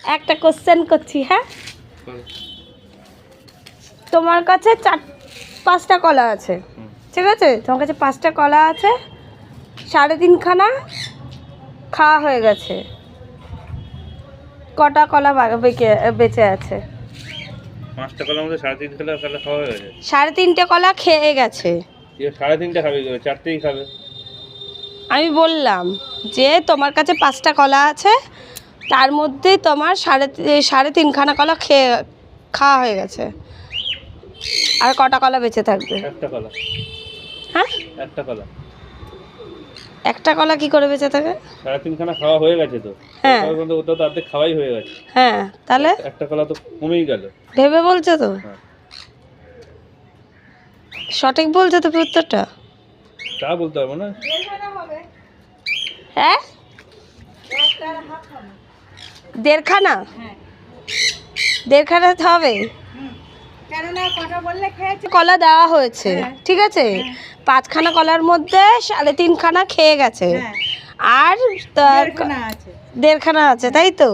একটা কোশ্চেন করছি, হ্যাঁ? তোমার কাছে 4-5টা কলা আছে, ঠিক আছে? তোমার কাছে 5টা কলা আছে, 3.5খানা খাওয়া হয়ে গেছে। কটা কলা বেঁচে আছে? 5টা কলার মধ্যে 3.5 কলা খাওয়া হয়ে গেছে। 3.5টে কলা খেয়ে গেছে। 3.5টা খাবে, 4টেই খাবে। আমি বললাম যে তোমার কাছে 5টা কলা আছে, তার মধ্যে তোমার 3.5খানা কলা খাওয়া হয়ে গেছে। আর কটা কলা বেঁচে থাকবে? একটা কলা। হ্যাঁ, একটা কলা। একটা কলা কি করে বেঁচে থাকে? 3.5খানা খাওয়া হয়ে গেছে তো। হ্যাঁ, ওটা তো অর্ধেক খাওয়াই হয়ে গেছে। হ্যাঁ, তাহলে একটা কলা তো কমেই গেল। ভেবে বলছো তো? হ্যাঁ। সঠিক বলছো তো উত্তরটা? তা বলতে পারবো না। হ্যাঁ, 1.5খানা? 1.5খানা হবে। কলা দেওয়া হয়েছে, ঠিক আছে? 5খানা কলার মধ্যে 3.5খানা খেয়ে গেছে, আর 1.5খানা আছে, তাই তো?